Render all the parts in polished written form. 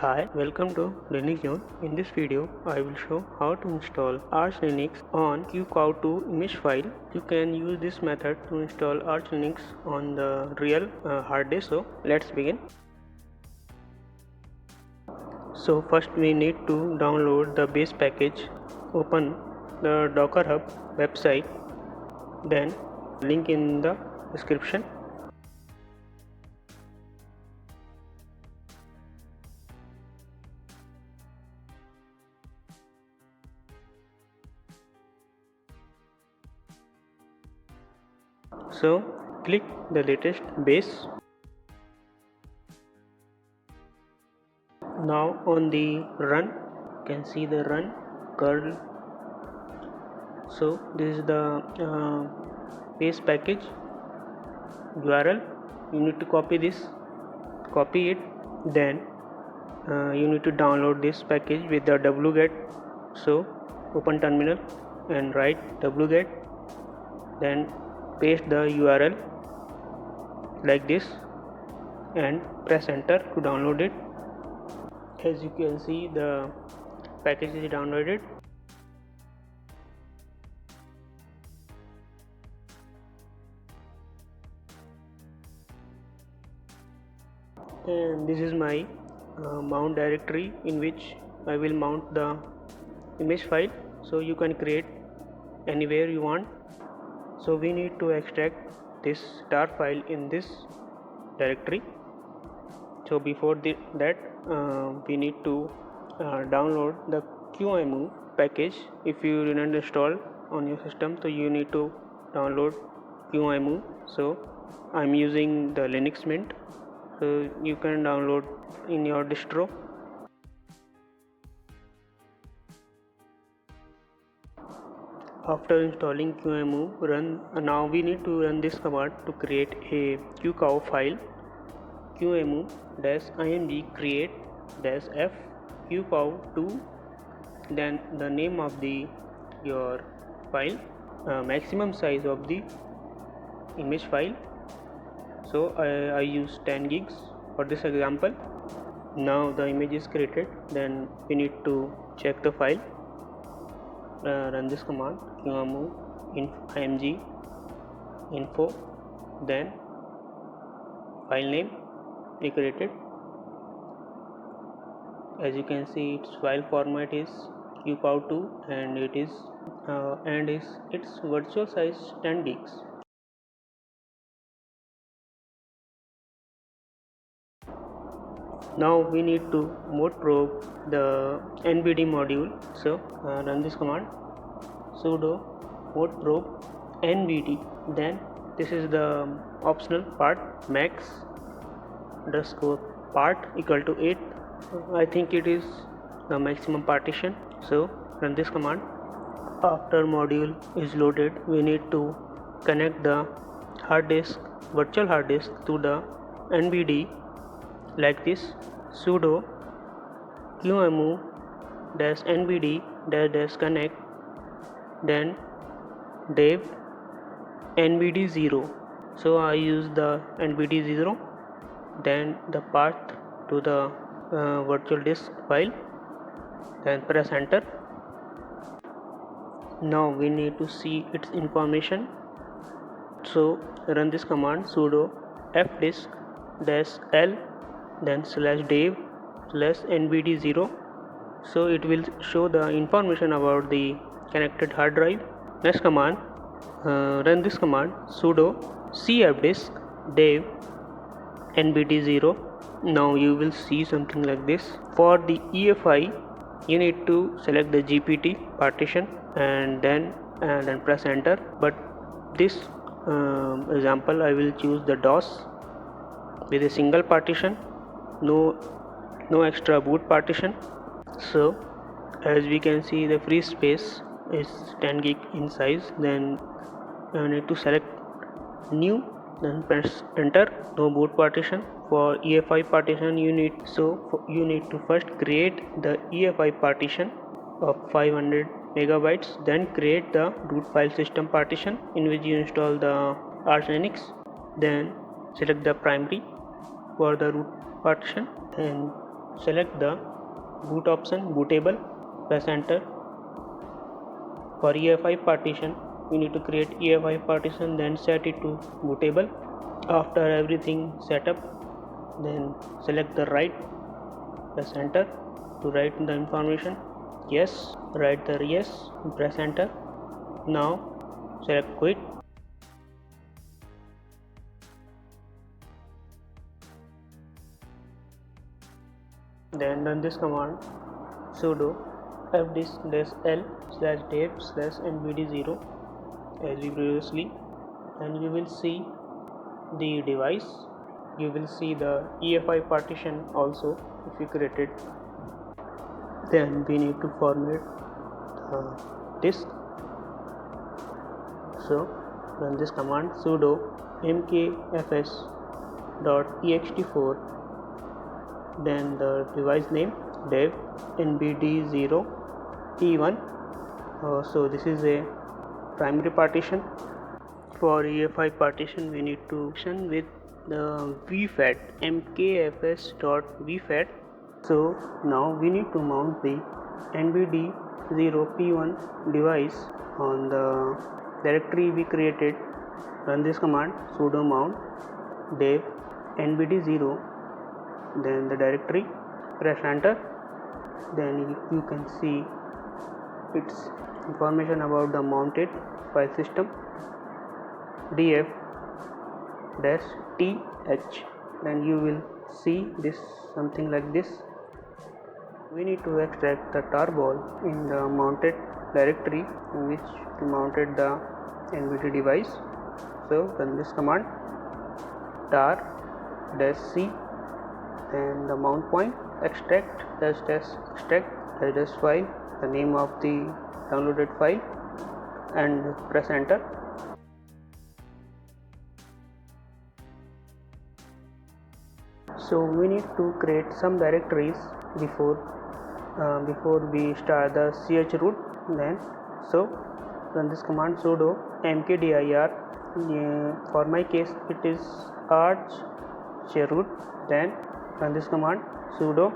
Hi, welcome to Linux Zone. In this video, I will show how to install Arch Linux on Qcow2 Image file. You can use this method to install Arch Linux on the real hard disk. So let's begin. So first we need to download the base package. Open the Docker Hub website. Then link in the description. So click the latest base. Now on the run, you can see the run curl. So this is the base package URL. You need to copy it. Then you need to download this package with the wget. So open terminal and write wget. Then paste the URL like this and press enter to download it. As you can see, the package is downloaded. And this is my mount directory in which I will mount the image file. So you can create anywhere you want. So we need to extract this tar file in this directory. So before that we need to download the qemu package. If you didn't install on your system, so you need to download qemu. So I'm using the Linux Mint, so you can download in your distro. After installing qemu, now we need to run this command to create a qcow file. qemu-img create -f qcow2, then the name of your file, maximum size of the image file. So I use 10 gigs for this example. Now the image is created. Then we need to check the file. Run this command qemu-img info, then file name we created. As you can see, its file format is qcow2 and its virtual size 10 gigs. Now we need to mode probe the NBD module. So run this command sudo mode probe NBD. Then this is the optional part, max underscore part equal to 8. I think it is the maximum partition. So run this command. After module is loaded, we need to connect the virtual hard disk to the NBD like this. Sudo qemu-nbd connect, then dev nbd0. So I use the nbd0, then the path to the virtual disk file, then press enter. Now we need to see its information. So run this command sudo fdisk-l, then /dev/nbd0. so it will show the information about the connected hard drive. Next command, run this command sudo cfdisk dev nbd0. Now you will see something like this. For the EFI, you need to select the GPT partition and then press enter. But this example, I will choose the DOS with a single partition, no extra boot partition. So as we can see, the free space is 10 gig in size. Then you need to select new, then press enter. No boot partition. For EFI partition, you need to first create the EFI partition of 500 megabytes, then create the root file system partition in which you install the Arch Linux. Then select the primary for the root partition and select the boot option, bootable, press enter. For EFI partition, we need to create EFI partition, then set it to bootable. After everything set up, then select the write, press enter to write the information. Yes, write the yes, press enter. Now select quit. Then run this command sudo fdisk-l/dev/nbd0 as we previously, and you will see the device. You will see the EFI partition also if you created. Then we need to format the disk. So run this command sudo mkfs.ext4, then the device name dev nbd0 e1. So this is a primary partition. For EFI partition, we need to action with the vfat mkfs.vfat. So now we need to mount the nbd0p1 device on the directory we created. Run this command sudo mount dev nbd0, then the directory, press enter. Then you can see its information about the mounted file system df-th. Then you will see this something like this. We need to extract the tarball in the mounted directory in which we mounted the NVD device. So run this command tar-c, and the mount point extract -extract file, the name of the downloaded file, and press enter. So we need to create some directories before we start the chroot. Then so run this command sudo mkdir. For my case it is arch chroot. Then run this command sudo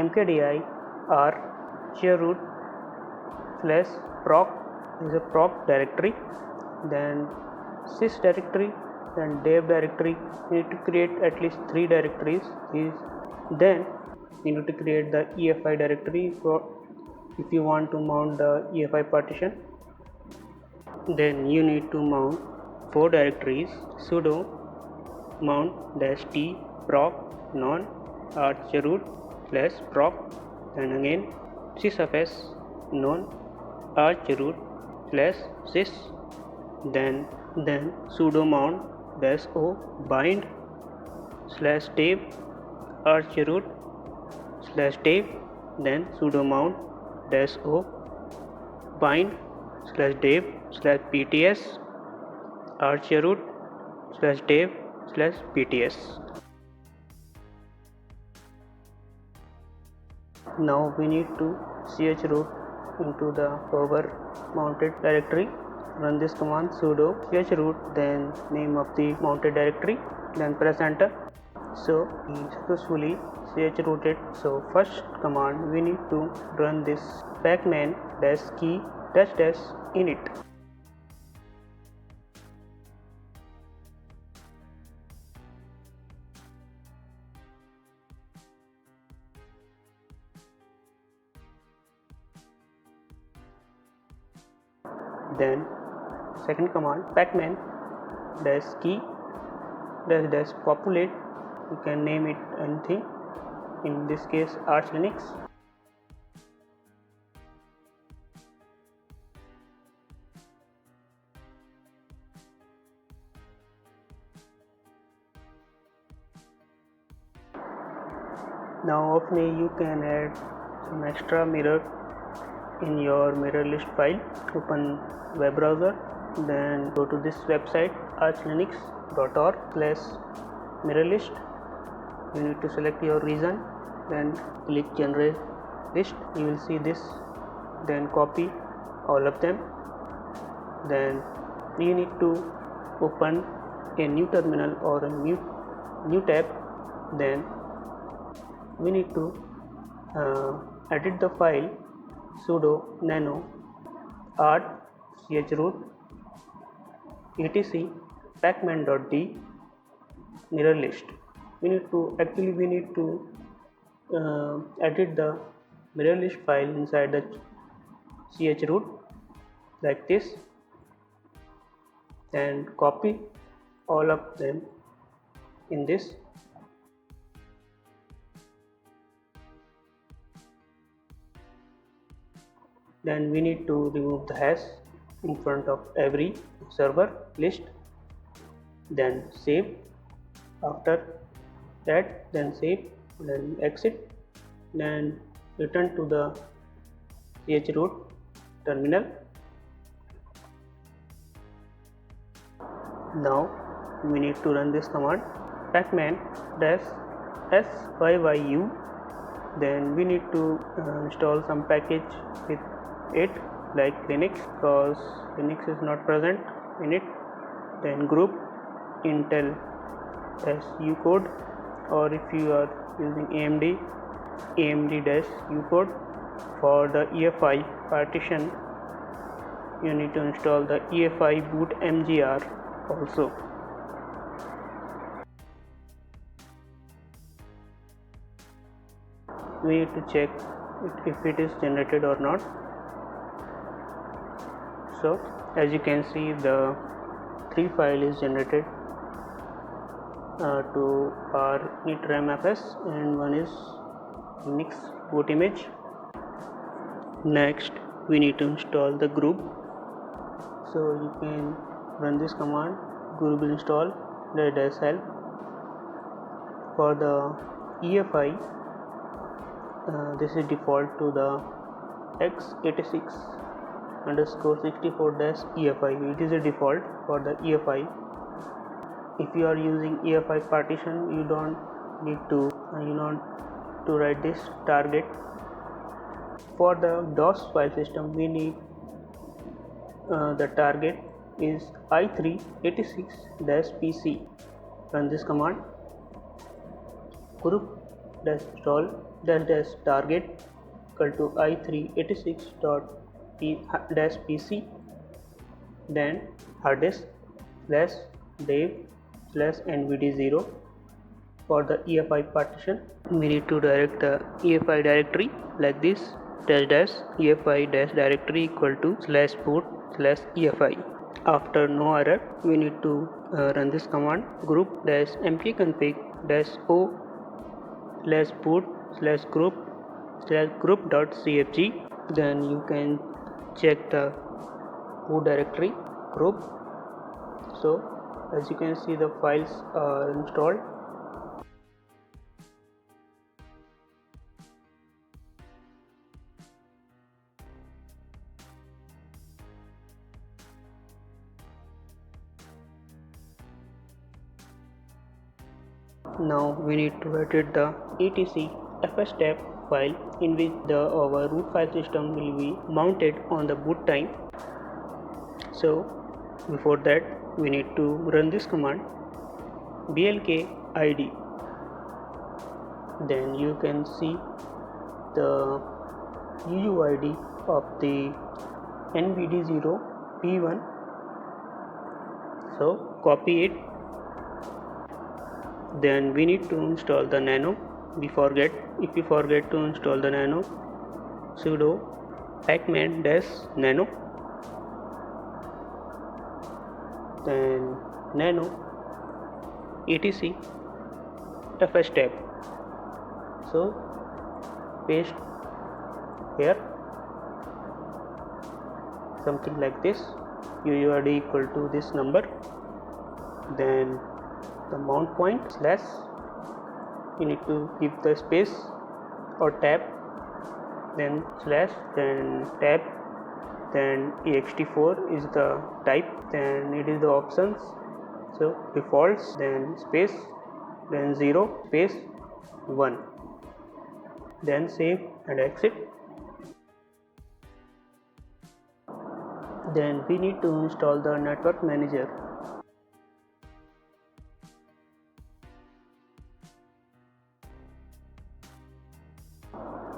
mkdir chroot /proc is a proc directory, then sys directory, then dev directory. You need to create at least 3 directories. Then you need to create the EFI directory for if you want to mount the EFI partition. Then you need to mount 4 directories: sudo mount -t proc non arch chroot /proc, and again sysfs non arch chroot /sys, then sudo mount -o bind /dev arch chroot /dev, then sudo mount -o bind /dev /pts arch chroot /dev /pts. Now we need to chroot into the our mounted directory. Run this command sudo chroot, then name of the mounted directory, then press enter. So we successfully chrooted. So first command we need to run this pacman -key -init. Then second command pacman -key -populate. You can name it anything, in this case Arch Linux. Now often you can add some extra mirror in your mirror list file. Open web browser, then go to this website archlinux.org/mirrorlist. You need to select your region, then click generate list. You will see this, then copy all of them. Then you need to open a new terminal or a new tab, then we need to edit the file sudo nano art chroot etc pacman.d mirror list. We need to edit the mirror list file inside the chroot like this, and copy all of them in this. Then we need to remove the hash in front of every server list, then save. After that, then save, then exit, then return to the chroot terminal. Now we need to run this command pacman -syyU. Then we need to install some package with it like Linux, because Linux is not present in it. Then group Intel -U code, or if you are using AMD-U code. For the EFI partition, you need to install the EFI boot mgr also. We need to check if it is generated or not. So as you can see, the 3 file is generated to our initramfs, and one is Linux boot image. Next we need to install the group. So you can run this command group install -help. For the EFI, this is default to the x86_64-EFI. It is a default for the EFI. If you are using EFI partition, you don't need to write this target. For the DOS file system, we need the target is i386-pc. Run this command group-install -target equal to i386.pc, then hard disk /dev/nvd0. For the EFI partition, we need to direct the EFI directory like this -EFI-directory equal to /boot/EFI. After no error, we need to run this command group-mkconfig-o/boot/group.cfg. Then you can check the boot directory group. So as you can see, the files are installed. Now we need to edit the etc Fstab file in which our root file system will be mounted on the boot time. So before that, we need to run this command blk-id. Then you can see the UUID of the NVD0 P1. So copy it. Then we need to install the nano. If you forget to install the nano, sudo pacman-nano, then nano etc Fstab. So paste here something like this, UUID equal to this number, then the mount point slash, you need to give the space or tab, then slash, then tab, then ext4 is the type, then it is the options, so defaults, then space, then 0 space 1, then save and exit. Then we need to install the network manager.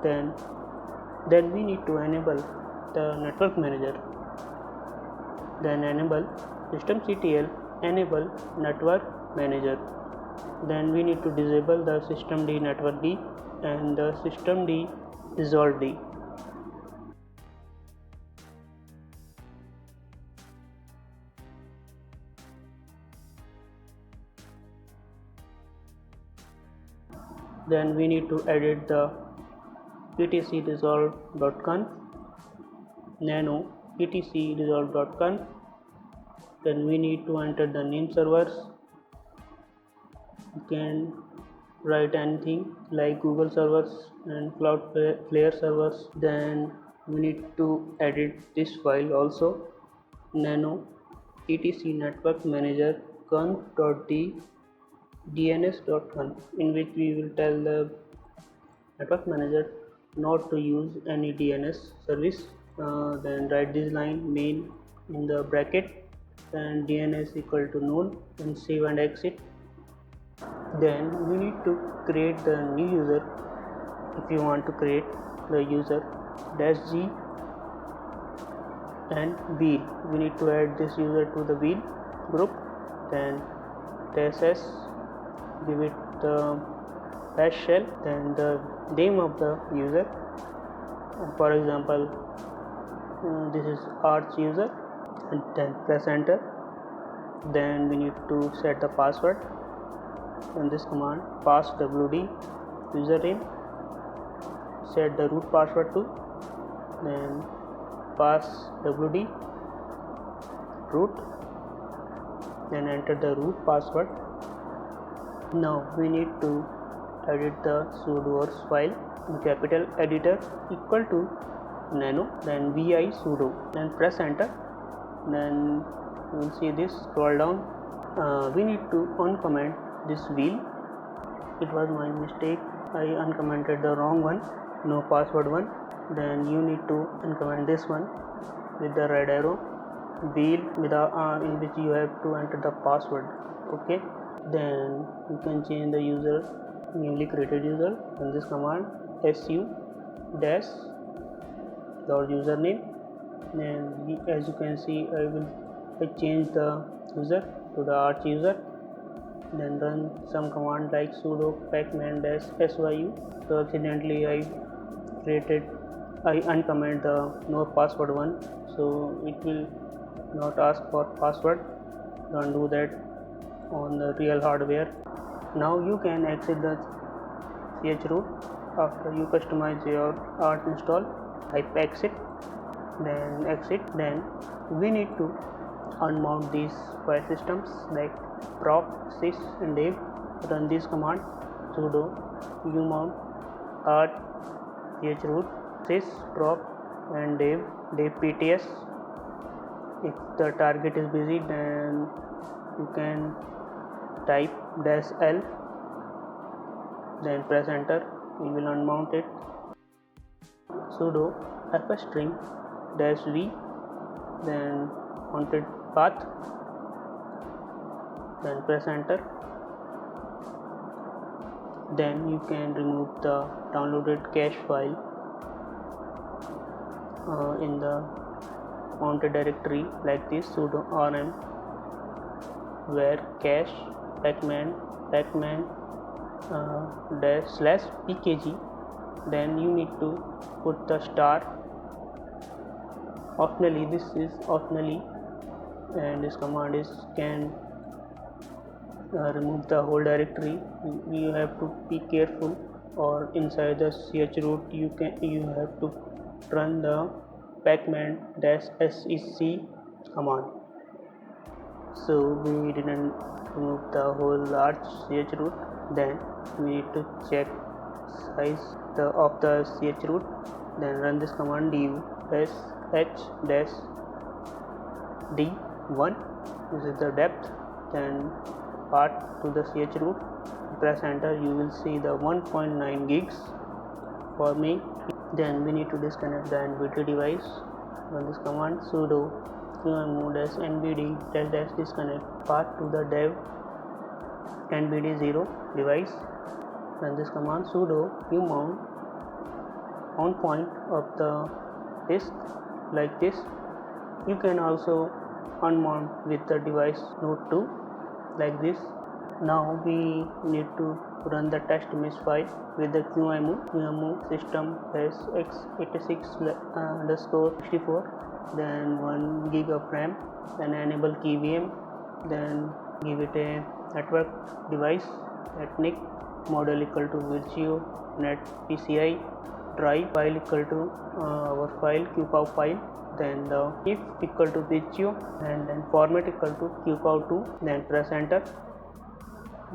then we need to enable the network manager. Then enable systemctl enable network manager. Then we need to disable the systemd network d and the systemd resolve d. Then we need to edit the etc resolve.conf nano etc resolve.conf. Then we need to enter the name servers. You can write anything like Google servers and Cloudflare servers. Then we need to edit this file also, nano etc network manager conf.d dns.conf, in which we will tell the network manager not to use any DNS service. Then write this line main in the bracket and DNS equal to null, and save and exit. Then we need to create the new user. If you want to create the user -g and wheel, we need to add this user to the wheel group. Then -s, give it the bash shell, then the name of the user, for example this is arch user, and then press enter. Then we need to set the password. In this command pass wd username, set the root password to, then pass wd root, then enter the root password. Now we need to edit the sudoers file in capital editor equal to nano, then vi sudo, then press enter. Then you will see this, scroll down. We need to uncomment this wheel. It was my mistake, I uncommented the wrong one, no password one. Then you need to uncomment this one with the red arrow, wheel with in which you have to enter the password. Okay, then you can change the user, newly created user, in this command su dash your username. Then as you can see, I change the user to the arch user. Then run some command like sudo pacman -syu. So accidentally I uncomment the no password one, so it will not ask for password. Don't do that on the real hardware. Now you can exit the chroot after you customize your art install. Type exit, then exit. Then we need to unmount these file systems like prop, sys and dev. Run this command sudo umount art chroot sys prop and dev pts. If the target is busy, then you can type -l, then press enter. We will unmount it. Sudo fstring -v, then mounted path, then press enter. Then you can remove the downloaded cache file in the mounted directory like this, sudo rm where cache pacman /pkg. Then you need to put the star optionally. This is optionally, and this command can remove the whole directory. You have to be careful, or inside the chroot you have to run the pacman -sec command. So we didn't remove the whole large chroot. Then we need to check size of the chroot. Then run this command du -h-d1. This is the depth. Then part to the chroot, press enter. You will see the 1.9 gigs for me. Then we need to disconnect the NVD device. Run this command sudo qemu-nvd -disconnect path to the dev NVD0 device. Run this command sudo umount on point of the disk like this. You can also unmount with the device node 2 like this. Now we need to run the test image file with the qemu system has x86_64, then 1 gig of RAM, then enable key VM, then give it a network device at NIC, model equal to virtue net PCI, drive file equal to our file qcow file, then the if equal to virtue, and then format equal to qcow2, then press enter,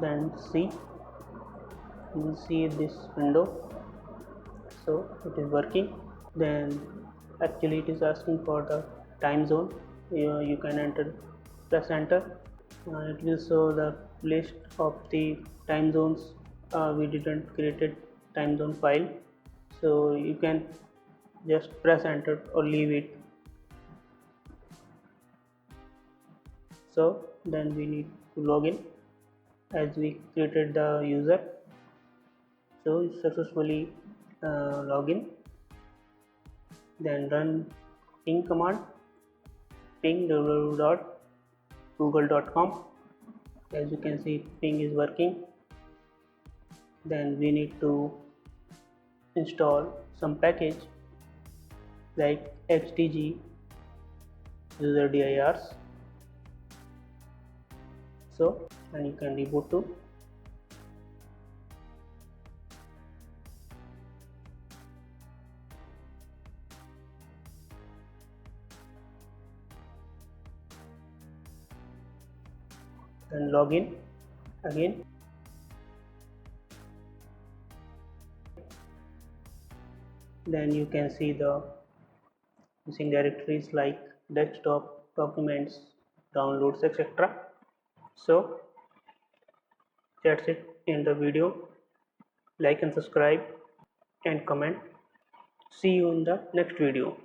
then see, you will see this window. So it is working. Then actually it is asking for the time zone. You can enter, press enter, it will show the list of the time zones. We didn't created time zone file, so you can just press enter or leave it. So then we need to log in as we created the user. So successfully log in, then run ping command, ping www.google.com. as you can see ping is working. Then we need to install some package like htg user dirs. So and you can reboot to. And log in again. Then you can see the missing directories like desktop, documents, downloads, etc. So that's it in the video. Like and subscribe and comment. See you in the next video.